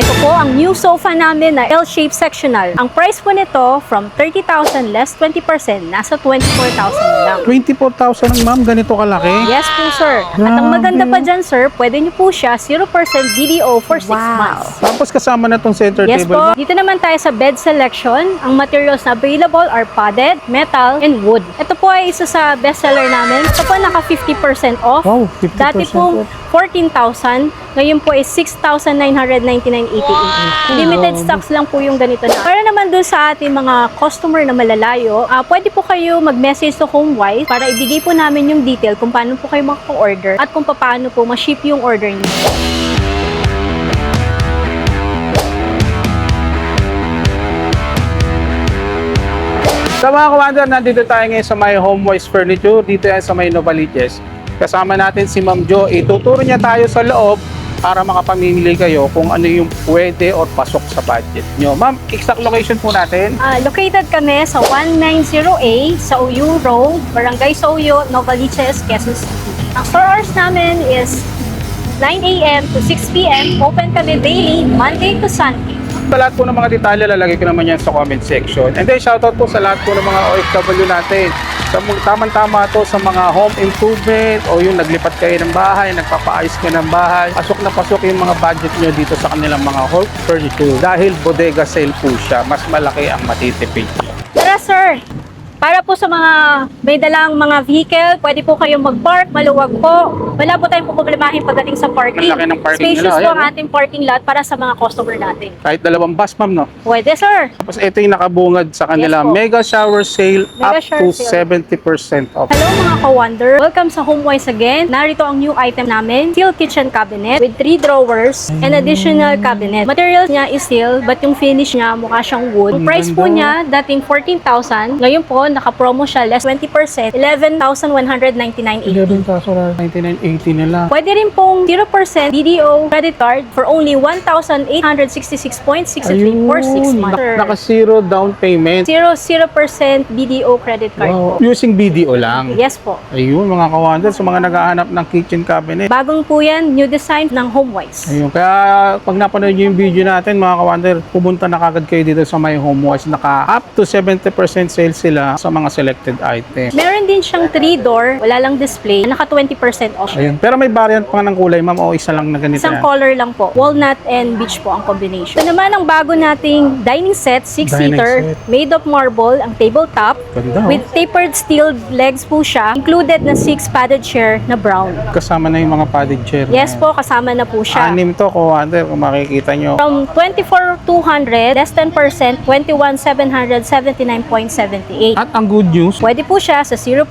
Ito po ang new sofa namin na L-shaped sectional. Ang price po nito from 30,000 less 20%, nasa 24,000 lang. 24,000 ang ma'am, ganito kalaki? Yes po, sir. At ang maganda pa dyan, sir, pwede nyo po siya 0% BDO for 6 months. Tapos kasama na tong center Yes table. po. Dito naman tayo sa bed selection. Ang materials na available are padded, metal, and wood. Ito po ay isa sa bestseller namin. Ito po naka 50% off. Wow, 50% Dati pong 14,000. Ngayon po is 6,999.88. Limited stocks lang po yung ganito na. Para naman dun sa ating mga customer na malalayo, pwede po kayo mag-message to HomeWise para ibigay po namin yung detail kung paano po kayo maka-order at kung paano po ma-ship yung order niyo. Sa mga kawander, nandito tayo ngayon sa may HomeWise Furniture, dito yan sa may Novaliches. Kasama natin si Ma'am Jo. Ituturo niya tayo sa loob para makapamimili kayo kung ano yung pwede or pasok sa budget nyo. Ma'am, exact location po natin. Located kami sa 190A sa Oyo Road, Barangay Sauyo, Novaliches, Quezon City. Ang store hours namin is 9 a.m. to 6 p.m. Open kami daily, Monday to Sunday. Sa lahat po ng mga detalye, lalagay ko naman yan sa comment section. And then, shoutout po sa lahat po ng mga OFW natin. Tamang-tama to sa mga home improvement o yung naglipat kayo ng bahay, nagpapaayos kayo ng bahay. Pasok na pasok yung mga budget nyo dito sa kanilang mga home furniture. Dahil bodega sale po siya, mas malaki ang matitipid nyo. Tara, sir! Para po sa mga may dalang mga vehicle, pwede po kayong mag-park, maluwag po. Wala po tayong problemahin pagdating sa parking. Malaki ng parking Spacious nila, po ayan, ang ating parking lot para sa mga customer natin. Kahit 2 bus, ma'am, no? Pwede, sir. Tapos ito yung nakabungad sa kanila. Yes po. Mega shower sale Mega up shower to sale. 70% off. Hello mga ka-wonder! Welcome sa HomeWise again. Narito ang new item namin, steel kitchen cabinet with 3 drawers and additional cabinet. Material niya is steel but yung finish niya mukha siyang wood. Yung price po niya dating 14,000. Ngayon po naka-promo siya less 20%, 11,199.80. 11,980 nila. Pwede rin pong 0% BDO credit card for only 1,866.63 for 6 months. Naka-zero down payment. 0% BDO credit card po. Using BDO lang. Yes po. Ayun, mga ka-wonder, sa mga naghahanap ng kitchen cabinet. Bagong po yan, new design ng HomeWise. Ayun, kaya pag napanood nyo yung video natin, mga ka-wonder, pumunta na kagad kayo dito sa may HomeWise. Naka up to 70% sale sila sa mga selected items. Meron din siyang 3-door, wala lang display, naka 20% off. Ayun. Pero may variant pa ng kulay, ma'am, o isa lang na ganito Isang yan? color lang po. Walnut and beige po ang combination. Ito naman ang bago nating dining set, 6-seater, made of marble, ang tabletop, Ganda, with tapered steel legs po siya. Included na 6 padded chair na brown. Kasama na yung mga padded chair. Yes po, kasama na po siya. Anim to, ka-wonder, kung makikita nyo. From 24,200, less 10%, 21,779.78. At ang good news, Pwede po siya sa 0%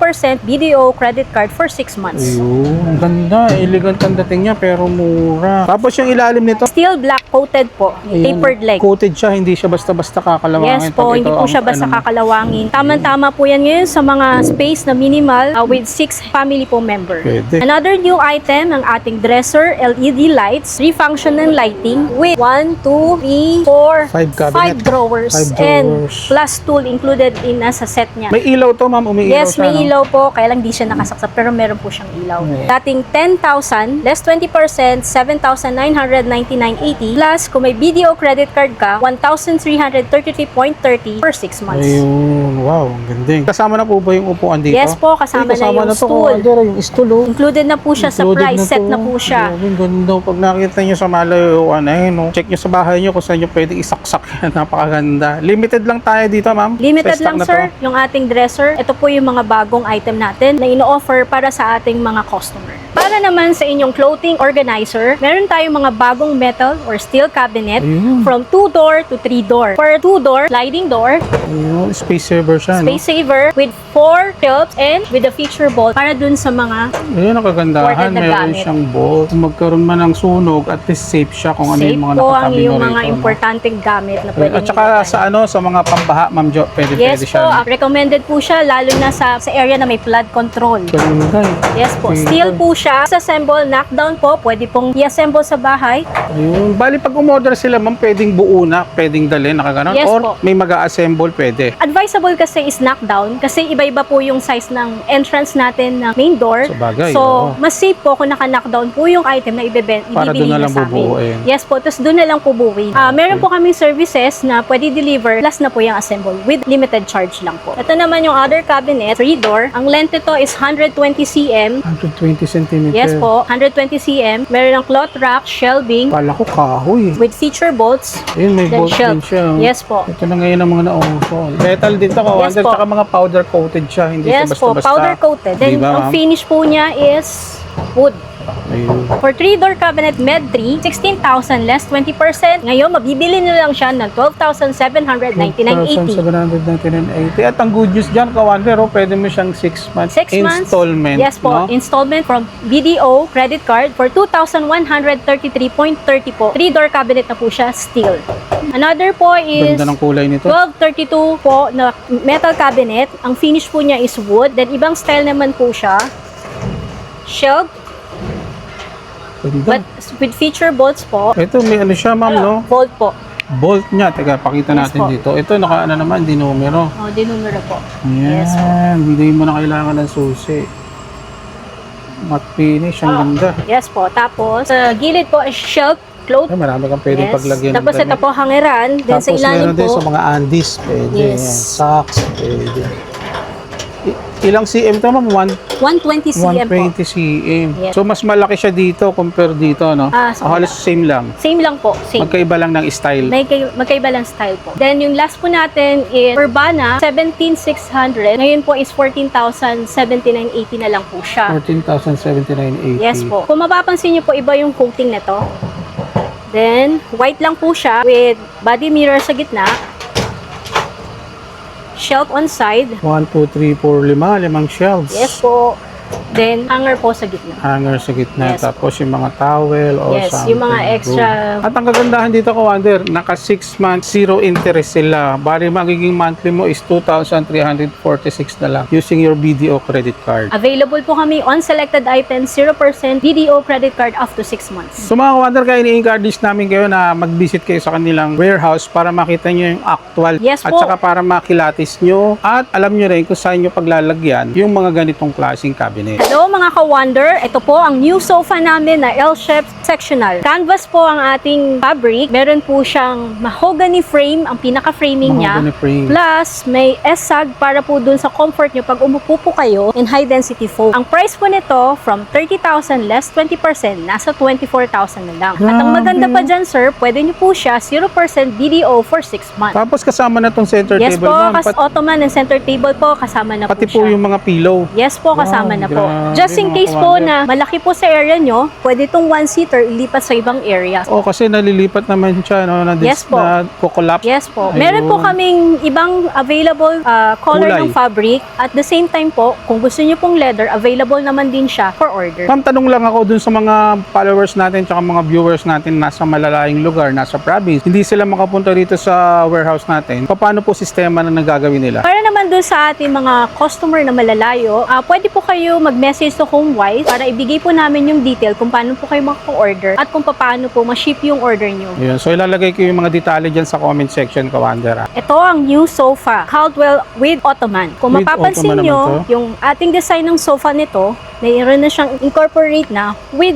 BDO credit card for 6 months. ayun, ganda, elegant ang dating niya pero mura. Tapos yung ilalim nito, Steel black coated po, ayun, tapered leg. coated siya, hindi siya basta-basta kakalawangin. Yes po, Pag hindi ito po ang siya basta ano, kakalawangin. Tama-tama po yan ngayon sa mga space na minimal with 6 family po member. Pwede. Another new item, ang ating dresser, LED lights, 3 functional lighting with 1, 2, 3, 4, 5 cabinet. 5 drawers, 5 and drawers. plus tool included in sa set niya. May ilaw to, ma'am, umiilaw Yes, siya, may no? ilaw po, kaya lang di siya nakasaksak, pero meron po siyang ilaw. Yeah. Dating 10,000, less 20%, 7,999.80, plus kung may BDO credit card ka, 1,333.30 for 6 months. Ayun, wow, ang ganding. Kasama na po ba yung upuan dito? Yes po, kasama na yung to, stool. ka-wonder, yung stool, oh. Included na po siya sa Included price, set to. na po siya. Grabe, ang ganda. Pag nakita nyo sa malayuan, ayun, no? Check nyo sa bahay nyo kung saan nyo pwede isaksak yan. Napakaganda. Limited lang tayo dito, ma'am. Limited Sa stock lang, na sir, to. yung ating dresser. Ito po yung mga bagong item natin na ino-offer para sa ating mga customer. Para naman sa inyong clothing organizer, meron tayong mga bagong metal or steel cabinet Ayun. from 2-door to 3-door. For 2-door, sliding door, Ayun, space saver siya, no? space saver with 4 shelves and with a feature bolt para dun sa mga Ayun, ang kagandahan. Imported na Meron gamit. siyang bolt. Kung magkaroon man ng sunog, at least safe siya kung ano safe yung mga po ang nakatabi yung mo mga rito, no? importanteng gamit na pwede At saka sa mga pambaha, ma'am Jo, pwede Yes siya. po, no? recommended po siya lalo na sa area na may flood control. Ganda, eh. Yes po, Okay. steel po siya assemble, knockdown po. Pwede pong i-assemble sa bahay. Ayun. Bali, pag umorder sila, ma'am, pwedeng buo na, pwedeng dalhin, nakaganon? Yes Or po. may mag-a-assemble, pwede? Advisable kasi is knockdown kasi iba-iba po yung size ng entrance natin ng main door. Sabagay, So, oo. mas safe po kung naka-knockdown po yung item na Para ibibili doon na na lang sa amin. bubuuin. Yes po, tapos doon na lang po buuin. Meron po kaming services na pwede deliver plus na po yung assemble with limited charge lang po. Ito naman yung other cabinet, 3-door. Ang length ito is 120 cm. 120 cm. Yes po, 120 cm. Meron ng cloth rack, shelving, Kala ko kahoy. with feature bolts. Ayun, may Then bolt shelf. din siya. Yes po. Ito na ngayon ang mga nauso. Metal din to, kawander, po. tsaka mga powder coated siya, hindi Yes siya po, basta-basta. powder coated. Then Diba, ang ma'am? finish po niya is wood. Ayun. For 3-door cabinet med 3, 16,000 less 20%. Ngayon, mabibili nyo lang siya ng 12,799.80. 12,799.80. At ang good news dyan, kawander, pwede mo siyang 6 months 6 months. installment. Yes po, no? installment from BDO credit card for 2,133.30 po. 3-door cabinet na po siya, steel. Another po is Ganda ng kulay nito. 1232 po na metal cabinet. Ang finish po niya is wood. Then ibang style naman po siya. Shelf, Ganda. but with feature bolts po. Ito, may ano siya, ma'am, no? Bolt po. Bolt niya. Teka, pakita Yes natin po. dito. Ito, naka ano naman, dinumero. Oh, dinumero po. Ayan. Yes. Hindi mo na kailangan ng susi. Matte finish, ang ganda. Yes po. Tapos, sa gilid po is shelf, cloth. Ay, marami kang pwedeng Yes. paglagyan ng Tapos ito damit. po, hangeran. Then sa Tapos ilalim meron din po, sa mga undies, pwede. Yes. Yan. Socks, pwede. Ilang cm to, ma'am? 120 cm po. 120 cm. Yes. So, mas malaki siya dito compare dito, no? So Halos same lang. Same lang po. Same. Magkaiba lang ng style. Magkaiba lang style po. Then yung last po natin is Urbana 17,600. Ngayon po is 14,079.80 na lang po siya. 14,799.80. Yes po. Kung mapapansin niyo po, iba yung coating nito. Then, white lang po siya with body mirror sa gitna. Shelf on side. 1, 2, 3, 4, 5. Limang shelves. Yes po. Then, hanger po sa gitna. Hanger sa gitna. Yes. Tapos yung mga towel or Yes, something. yung mga extra. At ang kagandahan dito, Kawander, naka 6 months, zero interest sila. Bali, magiging monthly mo is 2,346 na lang using your BDO credit card. Available po kami on selected items, 0% BDO credit card up to 6 months. So mga Kawander, kaya ini-encourage namin kayo na mag-visit kayo sa kanilang warehouse para makita nyo yung actual Yes at po. saka para makilatis nyo at alam nyo rin kung saan nyo paglalagyan yung mga ganitong klaseng cabinet. Hello mga ka-wonder, ito po ang new sofa namin na L-shaped sectional. Canvas po ang ating fabric. Meron po siyang mahogany frame, ang pinaka-framing niya. Mahogany frame. Plus, may S-sag para po dun sa comfort nyo pag umupo po kayo in high density foam. Ang price po nito, from 30,000 less 20%, nasa 24,000 na lang. At ang maganda pa dyan, sir, pwede nyo po siya 0% BDO for 6 months. Tapos kasama na tong center Yes table, po, ma'am. ottoman and center table po, kasama na Pati po po siya. yung mga pillow. Yes po, kasama Wow, na po. grabe, Just in mga case po kawander. na malaki po sa area nyo, pwede itong one-seater ilipat sa ibang area. O kasi nalilipat naman siya, no? Na, Yes po. na kukulap. Yes po. Ayun. Meron po kaming ibang available color Kulay. ng fabric. At the same time po, kung gusto nyo pong leather, available naman din siya for order. Ma'am, tanong lang ako dun sa mga followers natin tsaka mga viewers natin nasa malalayong lugar, nasa province. Hindi sila makapunta dito sa warehouse natin. Paano po sistema na nagagawin nila? Para naman doon sa ating mga customer na malalayo, pwede po kayo mag-message to HomeWise para ibigay po namin yung detail kung paano po kayo maka-order at kung paano po ma-ship yung order nyo. Ayun. So ilalagay ko yung mga detalye dyan sa comment section, Kawander. Ito ang new sofa, Caldwell with Ottoman. Kung With mapapansin Ottoman nyo, naman to. yung ating design ng sofa nito, mayroon na siyang incorporate na with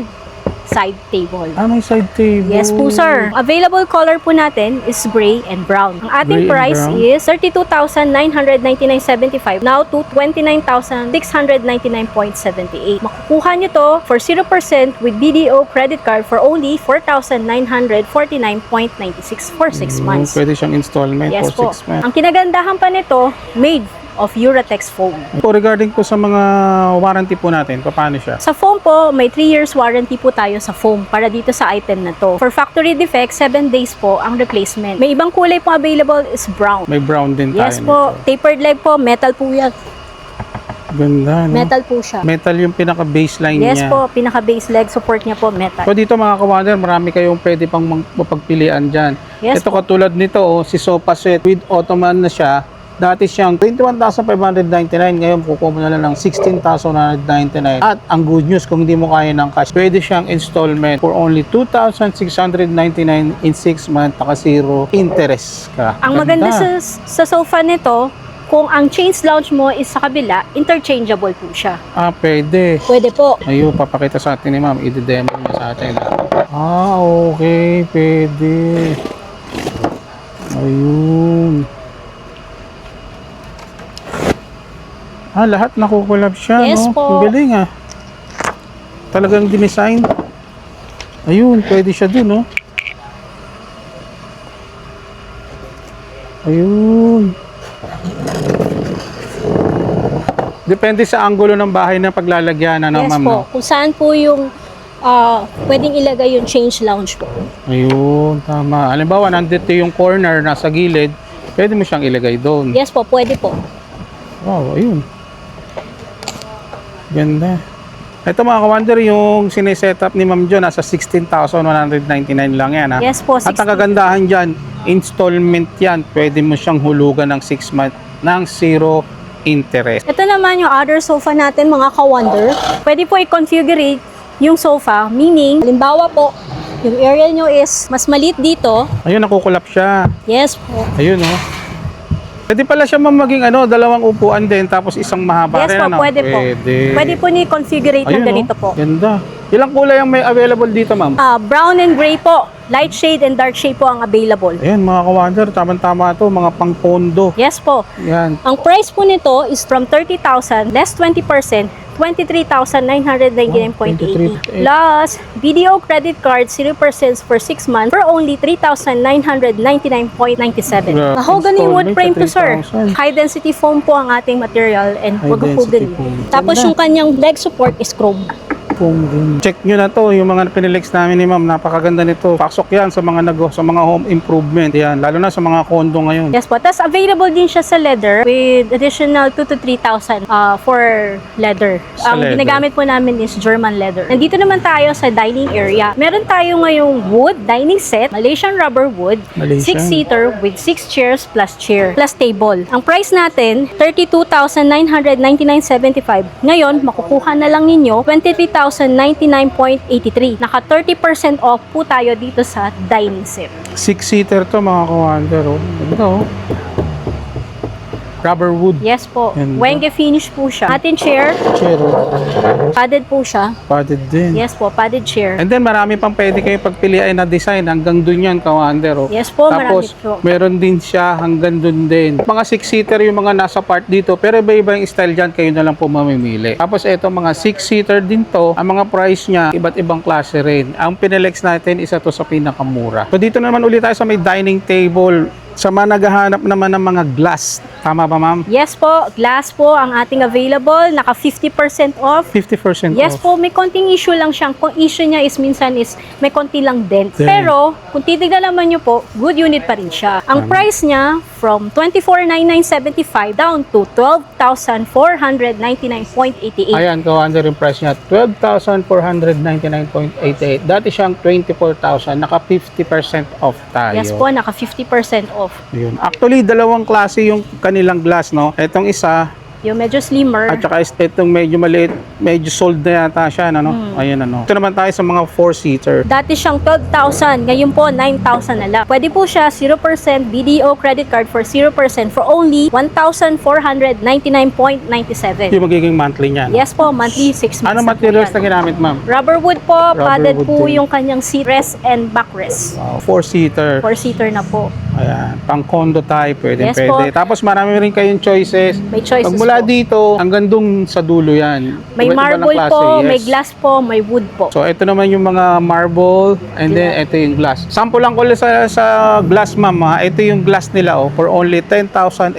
side table. May side table. Yes po, sir. Available color po natin is gray and brown. Ang ating Gray and price brown. is 32,999.75 now to 29,699.78. Makukuha nyo to for 0% with BDO credit card for only 4,949.96 for 6 months. Pwede siyang installment Yes for po. 6 months. Ang kinagandahan pa nito, made of Uratex foam. Po, regarding po sa mga warranty po natin, paano siya? Sa foam po, may 3 years warranty po tayo sa foam para dito sa item na to. For factory defect, 7 days po ang replacement. May ibang kulay po available is brown. May brown din tayo Yes po, nito. tapered leg po, metal po yan. Ganda, no? Metal po siya. Metal yung pinaka-baseline Yes niya. po, pinaka-base leg support niya po, metal. So dito mga Kawander, marami kayong pwede pang mapagpilian dyan. Yes Ito po. katulad nito, si sofa set with ottoman na siya. Dati siyang 21,599, ngayon kukuha mo na lang ng 16,999. At ang good news, kung hindi mo kaya ng cash, pwede siyang installment for only 2,699 in 6 months, naka zero interest ka. Ang maganda sa sofa nito, kung ang change lounge mo is sa kabila, interchangeable po siya. Pwede. Pwede po. Ayun, papakita sa atin ni ma'am. I-demo niya sa atin. Okay. Pwede. Ayun. Lahat nakukulab siya, Yes no? po. Ang galing, Talagang dinesign. Ayun, pwede siya dun, no? Ayun. Depende sa angulo ng bahay na paglalagyan, ano, Yes ma'am, po. no? Kung saan po yung pwedeng ilagay yung change lounge po. Ayun, tama. Halimbawa, nandito yung corner, nasa gilid, pwede mo siyang ilagay doon. Yes po, pwede po. Wow, ayun. Ganda. Ito mga ka-wonder, yung sineset up ni Ma'am Jo, nasa 16,199 lang yan, ha? Yes po, At 60. ang kagandahan dyan, installment yan. Pwede mo siyang hulugan ng 6 months ng zero interest. Ito naman yung other sofa natin, mga ka-wonder. Pwede po i-configure yung sofa, meaning, halimbawa po, yung area nyo is mas maliit dito. Ayun, nakukulap siya. Yes po. Ayun, oh. Pwede pala siya maging dalawang upuan din, tapos isang mahaba Yes rin, po, ano? pwede po. Pwede po ni-configure ng Ayun, ganito oh. po. Ganda. Ilang kulay ang may available dito, ma'am? Brown and gray po. Light shade and dark shade po ang available. Ayan, mga ka-wonder, tamang-tama to, mga pang-pondo. Yes po. Yan. Ang price po nito is from 30,000 less 20%, 23,999.80. Plus, video credit card 0% for 6 months for only 3,999.97. Mahogany wood frame to, sir. 3,000. High density foam po ang ating material and High density mahogany. foam. Tapos Ganda. yung kanyang leg support is chrome. Check nyo na to, yung mga pinelex namin ni ma'am, napakaganda nito. Pasok yan sa mga home improvement. Yan, lalo na sa mga condo ngayon. Yes po. Tapos available din siya sa leather with additional 2,000 to 3,000 for leather. Sa Ang leather. ginagamit po namin is German leather. Nandito naman tayo sa dining area. Meron tayo ngayong wood dining set, Malaysian rubber wood, Malaysian. 6-seater with 6 chairs plus table. Ang price natin, 32,999.75. Ngayon, makukuha na lang ninyo 23,099.83. Naka 30% off po tayo dito sa dining set. 6-seater to, mga ka-wonder. Oh. Ganda, oh. Rubber wood. Yes po. Ganda. Wenge finish po siya. Ating chair, Chair, oh. padded po siya. Padded din. Yes po, padded chair. And then marami pang pwede kayo pagpilian na design, hanggang dun yan, ka-wonder. Oh. Yes po, Tapos, marami po. meron din siya hanggang dun din. Mga 6-seater yung mga nasa part dito, pero iba-iba yung style dyan, kayo na lang po mamimili. Tapos ito, mga 6-seater din to, ang mga price niya, iba't ibang klase rin. Ang pinelex natin, isa to sa pinakamura. So dito naman ulit tayo sa may dining table. Sa mga naghahanap naman ng mga glass. Tama ba, ma'am? Yes po, glass po ang ating available. Naka 50% off. 50% Yes off. po, may konting issue lang siyang. Kung issue niya is minsan is may konti lang dent. Dent. Pero, kung titignan naman niyo po, good unit pa rin siya. Ang price niya, from 24,975 down to 12,499.88. Ayan, ka-wonder yung price niya. 12,499.88. Dati siyang 24,000. Naka 50% off tayo. Yes po, naka 50% off. Yun. Actually, dalawang klase yung kanilang glass, no? Itong isa, Yung medyo slimmer. at saka itong medyo maliit, medyo sold na yata siya, ano? Ayan, ano. Ito naman tayo sa mga 4-seater. Dati siyang 12,000, ngayon po 9,000 na lang. Pwede po siya 0% BDO credit card for 0% for only 1,499.97. Yung magiging monthly niya, no? Yes po, monthly 6 months. Ano na po materials na yan. ginamit, ma'am? Rubber wood po, padded wood po din. yung kanyang seat rest and backrest. Wow, 4-seater. 4-seater na po. Ayan, pang condo type, pwede, Yes pwede. po. Tapos marami rin kayong choices. May choices Pag mula po. dito, hanggang dun sa dulo yan. May Iba't iba ng marble klase, po, yes. may glass po, may wood po. So, ito naman yung mga marble, and then ito yung glass. Sample lang ko lang sa glass, ma'am, ha. Ito yung glass nila, oh, for only 10,889.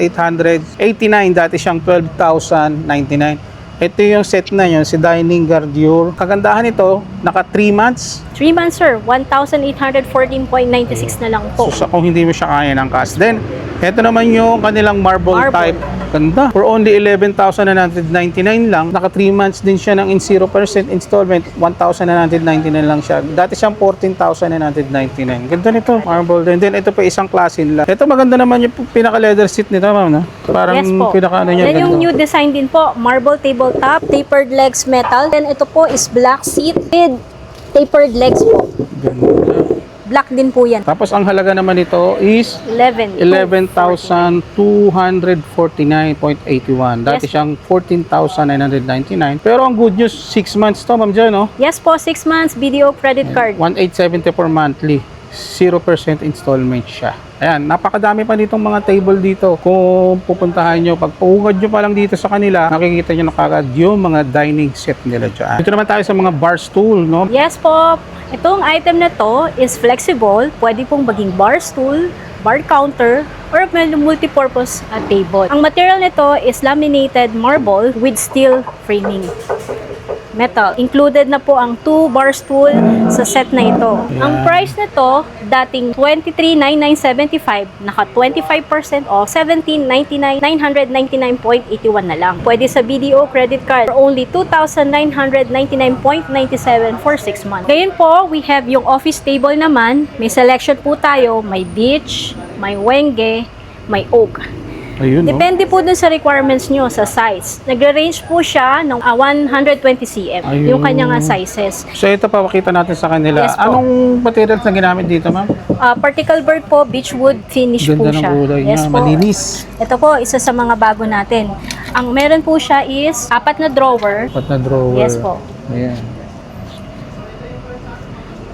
Dati siyang 12,099. Ito yung set na yun, si Dining Gardure. Kagandahan ito, naka 3 months. 3 months sir, 1,814.96 na lang po. So, kung hindi mo siya kaya ng cash. Then, ito naman yung kanilang marble type. Ganda. For only 11,999 lang. Naka 3 months din siya ng in 0% installment. 1,999 lang siya. Dati siyang 14,999. Ganda nito. Marble din. Then, ito pa isang klase nila. Ito maganda naman yung pinaka-leather seat nito, ma'am, no? Parang Yes po. pinaka-ano niya. Then yung ganito. new design din po, marble tabletop, tapered legs metal. Then ito po is black seat with tapered legs po. Ganda. Black din po yan. Tapos ang halaga naman nito is 11,249.81. Dati Yes. siyang 14,999. Pero ang good news, 6 months to, Ma'am Jan, no? Yes po, 6 months BDO credit card. 1,874 monthly. 0% installment siya. Ayan, napakadami pa nitong mga table dito. Kung pupuntahan nyo, pag pungad nyo pa lang dito sa kanila, makikita nyo na kagad yung mga dining set nila dyan. Dito naman tayo sa mga bar stool, no? Yes po, itong item na to is flexible. Pwede pong maging bar stool, bar counter, or may multi-purpose table. Ang material nito is laminated marble with steel framing. Metal. Included na po ang 2 bar stool sa set na ito. Ang price nito, dating 23,975, naka 25% off, 17,999.81 na lang. Pwede sa BDO credit card for only 2,999.97 for 6 months. Ngayon po, we have yung office table naman. May selection po tayo. May beech, may wenge, may oak. Ayun, no? Depende po dun sa requirements nyo, sa size. Nagre-range po siya ng 120 cm, Ayun. yung kanyang sizes. So ito pa, makita natin sa kanila. Yes po. Anong materials na ginamit dito, ma'am? Particle board po, beechwood finish po Ganda ng siya. kulay Yes niya, po. malinis. Ito po, isa sa mga bago natin. Ang meron po siya is 4 na drawer. Pat na drawer. Yes po. Ayan.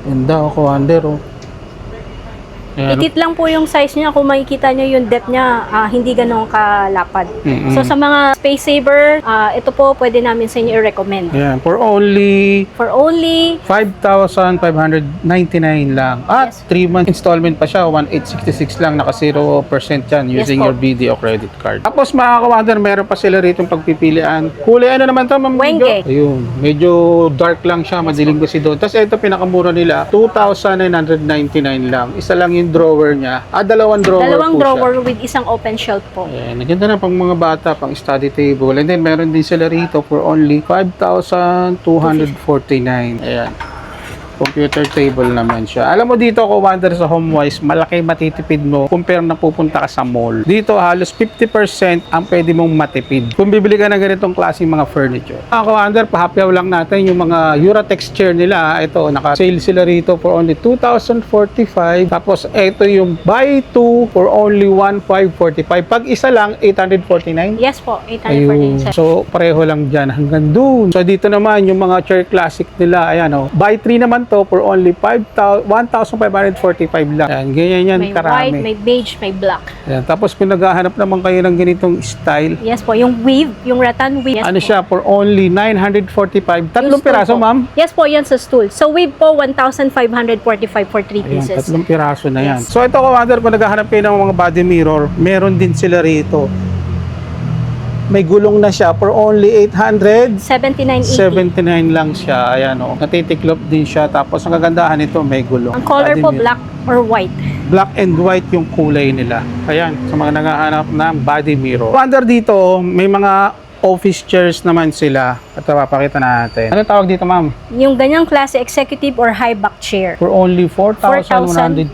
Ganda, ako, under, oh. Ayan. Itit lang po yung size niya. Kung makikita nyo yung depth niya, hindi ganun kalapad. Mm-mm. So sa mga space saver, ito po pwede namin sa inyo i-recommend. Ayan, for only For only 5,599 lang. At Yes. 3 month installment pa siya, 1,866 lang, naka 0% yan using po. your BDO credit card. Tapos mga kawander, meron pa sila rito pagpipilian. Kulay ano naman to, Ma'am Wenge. Bigo? Ayun, medyo dark lang siya, madilim kasi doon. Tapos ito pinakamura nila, 2,999 lang. Isa lang yung drawer niya. Dalawang drawer dalawang po drawer siya. with isang open shelf po. Ayan, naganda na pang mga bata, pang study table. And then meron din sila rito for only 5,249. Ayan. Computer table naman siya. Alam mo dito, Commander, sa HomeWise, malaki matitipid mo compare na pupunta ka sa mall. Dito, halos 50% ang pwede mong matipid kung bibili ka ng ganitong klaseng mga furniture. Commander, pahapyaw lang natin yung mga Uratex chair nila. Ito, naka-sale sila rito for only 2,045. Tapos, ito yung buy 2 for only 1,545. Pag isa lang, 849. Yes po, Ayun. 849. So, pareho lang dyan hanggang dun. So, dito naman, yung mga chair classic nila, ayan o. Buy 3 naman to for only 1,545 lang. Ayan, ganyan yan, May karami. white, may beige, may black. Ayan, tapos kung naghahanap naman kayo ng ganitong style, Yes po, yung weave, yung rattan weave. Yes ano po. siya, for only 945. Tatlong Yung stool piraso, po. ma'am? Yes po, yan sa stool. So weave po, 1,545 for 3 Ayan, pieces. tatlong piraso na yan. Yes. So, ito, Commander, kung naghahanap kayo ng mga body mirror, meron din sila rito. May gulong na siya for only 79.80. 79 lang siya. Ayan o. Natitiklop din siya. Tapos ang kagandahan nito, may gulong. Ang color Body po, mirror. black or white. Black and white yung kulay nila. Ayan, sa mga nanghahanap ng body mirror. Under dito, may mga office chairs naman sila. Ito, papakita natin. Ano tawag dito, ma'am? Yung ganyang klase, executive or high back chair. For only 4,124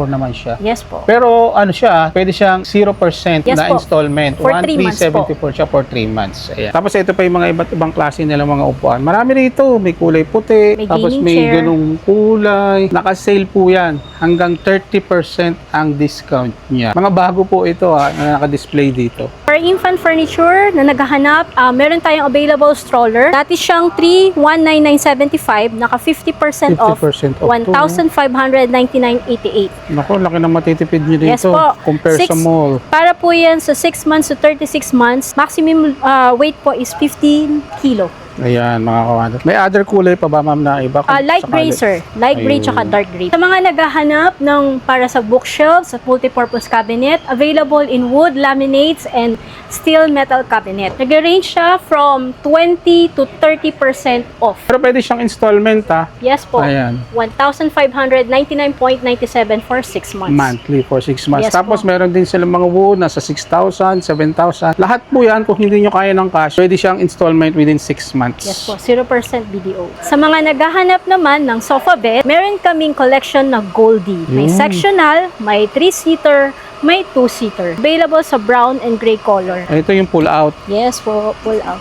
naman siya. Yes po. Pero ano siya, pwede siyang 0% Yes na po. installment. For 3 months po. 1,374 siya for 3 months. Ayan. Tapos ito pa yung mga iba't ibang klase nila mga upuan. Marami rito. May kulay puti. May tapos gaming may chair. ganung kulay. Naka-sale po yan. Hanggang 30% ang discount niya. Mga bago po ito na naka-display dito. For infant furniture na naghahanap, meron tayong available stroller. Dati siyang 3,19975, naka 50% off, 50% off. 1,599.88. Naku, laki na matitipid nyo dito. Yes po. Compare sa mall. Para po yan sa 6 months to 36 months, maximum weight po is 15 kilo. Ayan, mga kawander. May other kulay pa ba, ma'am, na iba? Kung Light gray, sakali? sir. Light gray Ayun. tsaka dark gray. Sa mga naghahanap ng para sa bookshelves at multipurpose cabinet, available in wood, laminates, and steel metal cabinet. Nag-range siya from 20 to 30% off. Pero pwede siyang installment, Yes po. Ayan. 1,599.97 for 6 months. Monthly for 6 months. Yes Tapos po. meron din silang mga wood, nasa 6,000, 7,000. Lahat po yan, kung hindi nyo kaya ng cash, pwede siyang installment within 6 months. Yes po, 0% BDO. Sa mga naghahanap naman ng sofa bed, meron kaming collection na Goldie. May Yun. sectional, may 3-seater, may 2-seater. Available sa brown and gray color. Ito yung pull out. Yes po, pull out.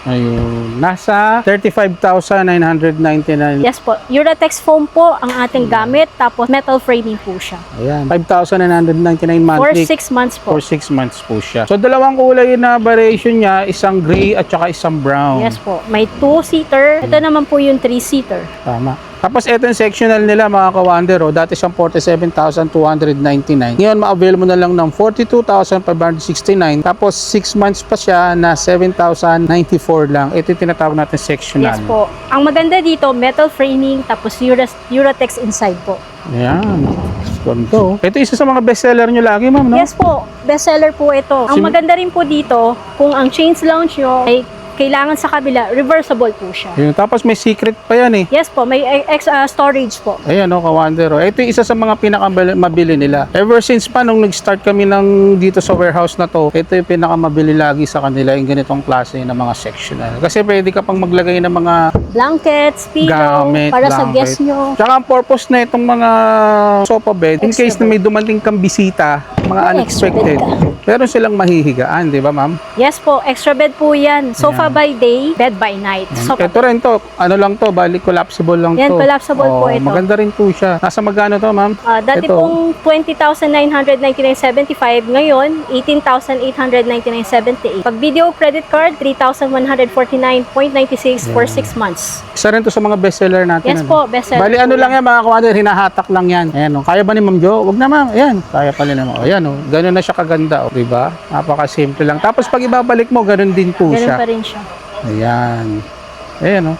Ayun. Nasa 35,999. Yes po, Uratex foam po ang ating gamit, tapos metal framing po siya. Ayan. 5,999 For monthly. 6 months po. For 6 months po siya. So, dalawang kulay na variation niya. Isang gray at saka isang brown. Yes po, may 2-seater. Ito naman po yung 3-seater. Tama. Tapos ito yung sectional nila mga ka-Wonder. Dati siyang 47,299. Ngayon ma-avail mo na lang ng 42,569. Tapos 6 months pa siya na 7,094 lang. Ito yung tinatawag natin sectional. Yes po. Ang maganda dito, metal framing, tapos Uratex inside po. Ayan. Ganito. Ito isa sa mga bestseller nyo lagi, ma'am, no? Yes po, bestseller po ito. Ang maganda rin po dito, kung ang chains launch nyo ay kailangan sa kabila, reversible po siya. Yun. Tapos may secret pa yan eh. Yes po, may storage po. Ayan o, ka-Wonder. Ito yung isa sa mga pinakamabili nila. Ever since pa nung nag-start kami ng dito sa warehouse na to, ito yung pinakamabili lagi sa kanila, yung ganitong klase ng mga sectional. Kasi pwede ka pang maglagay ng mga Blankets, pillow, gamit, para sa blanket. guest nyo. Tsaka ang purpose na itong mga sofa bed, in Extra case na may dumating kang bisita, mga May unexpected, extra bed meron silang mahihigaan, di ba ma'am? Yes po, extra bed po yan. Sofa by day, bed by night. Sofa Ito rin to, ano lang to, balik collapsible lang Yan, to. collapsible po ito. Maganda rin po siya. Nasa magkano to ma'am? Dati Ito. pong 20,999.75, ngayon 18,899.78. Pag video credit card, 3,149.96 for 6 months. Isa rin to sa mga bestseller natin. Yes po, bestseller Bali, ano po lang yan mga kawader, hinahatak lang yan. Ayan o. Kaya ba ni Ma'am Jo? Huwag na ma'am. Ayan. Kaya pala naman. O, ayan o. Ganun na siya kaganda o. Diba? Napaka-simple lang. Tapos pag ibabalik mo, ganun din po Ganun siya. pa rin siya. Ayan. Ayan o.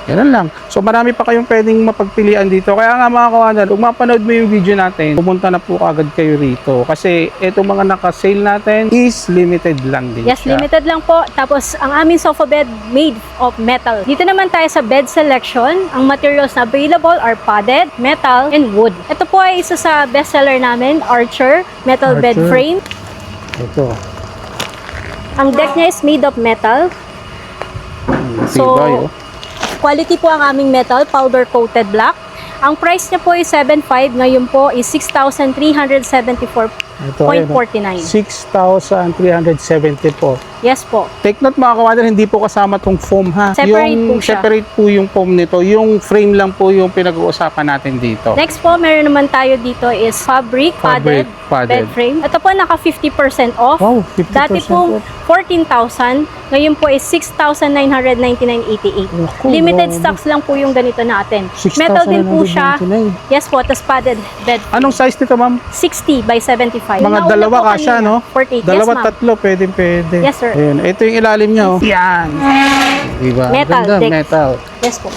Ganun lang. So marami pa kayong pwedeng mapagpilian dito. Kaya nga mga kawader, kung mapanood mo yung video natin, pumunta na po agad kayo rito. Kasi itong mga naka-sale natin is limited lang din Yes, siya. limited lang po. Tapos, ang aming sofa bed made of metal. Dito naman tayo sa bed selection. Ang materials na available are padded, metal, and wood. Ito po ay isa sa bestseller namin, Archer, metal bed Archer. frame. Ito. Ang deck niya is made of metal. So, Tibay, oh. quality po ang aming metal, powder coated black. Ang price niya po is 7,500, ngayon po is 6,374.49. Ito, ayun, oh. 6,374. Yes po. Take note mga kawader, hindi po kasama tong foam ha. Separate po siya. Separate po yung foam nito. Yung frame lang po yung pinag-uusapan natin dito. Next po, meron naman tayo dito is fabric, Fabric, bed padded. frame. Ito po naka 50% off. Wow, 50% Dati po off. 14,000, ngayon po is 6,999.88. Naku, Limited grabe. stocks lang po yung ganito natin. Metal din po siya. 6,999. Yes po, tas padded bed. Anong size nito ma'am? 60 by 75. Mga Yung nauna dalawa po kasya kanina, no? 48. Dalawa, Yes, ma'am. tatlo, pwede. Yes, sir. Ayun. Ito yung ilalim niya oh. Yan. Diba? Metal, Ganda, deck. metal. Yes po.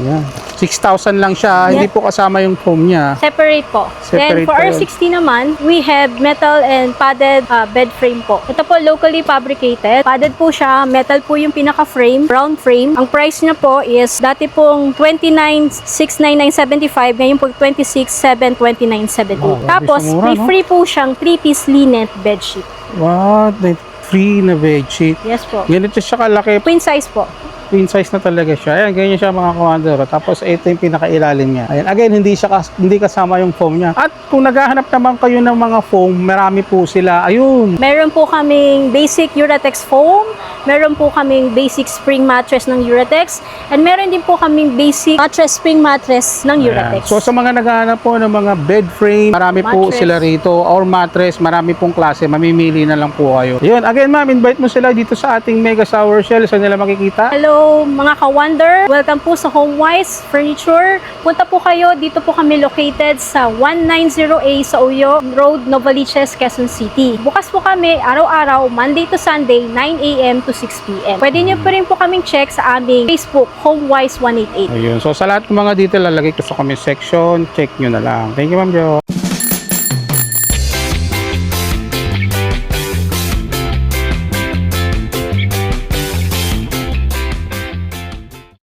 Yan. 6,000 lang siya. Hindi Yeah. po kasama yung foam niya. Separate po. Then Separate for pa yun. R60 naman, we have metal and padded bed frame po. Ito po locally fabricated. Padded po siya. Metal po yung pinaka-frame. Brown frame. Ang price niya po is dati pong 29,699.75. Ngayon po 26,729.78. Wow, Tapos grabe, may mura, no? free po siyang 3-piece linen bedsheet. What? May free na bedsheet. Yes po. Ganito siya kalaki. Queen size po. Queen size na talaga siya. Ayan, ganyan siya mga commander. Tapos ito yung pinakailalim niya. Ayan, again, hindi kasama yung foam niya. At kung naghahanap naman kayo ng mga foam, marami po sila. Ayun. Meron po kaming basic Uratex foam, meron po kaming basic spring mattress ng Uratex, and meron din po kaming basic mattress spring mattress ng Ayan. Uratex. So sa mga naghahanap po ng mga bed frame, marami po Mattress. sila rito. Or mattress, marami pong klase. Mamimili na lang po kayo. Ayun, again ma'am, invite mo sila dito sa ating Mega Shower Sale. Saan nila makikita? Hello mga ka-wonder, welcome po sa HomeWise Furniture. Punta po kayo, dito po kami located sa 190A sa Uyo Road, Novaliches, Quezon City. Bukas po kami araw-araw, Monday to Sunday, 9 a.m. to 6 p.m. Pwede nyo pa rin po kaming check sa aming Facebook, HomeWise 188. Ayun. So sa lahat ng mga detail, lalagay ko sa comment section. Check nyo na lang. Thank you ma'am Jo.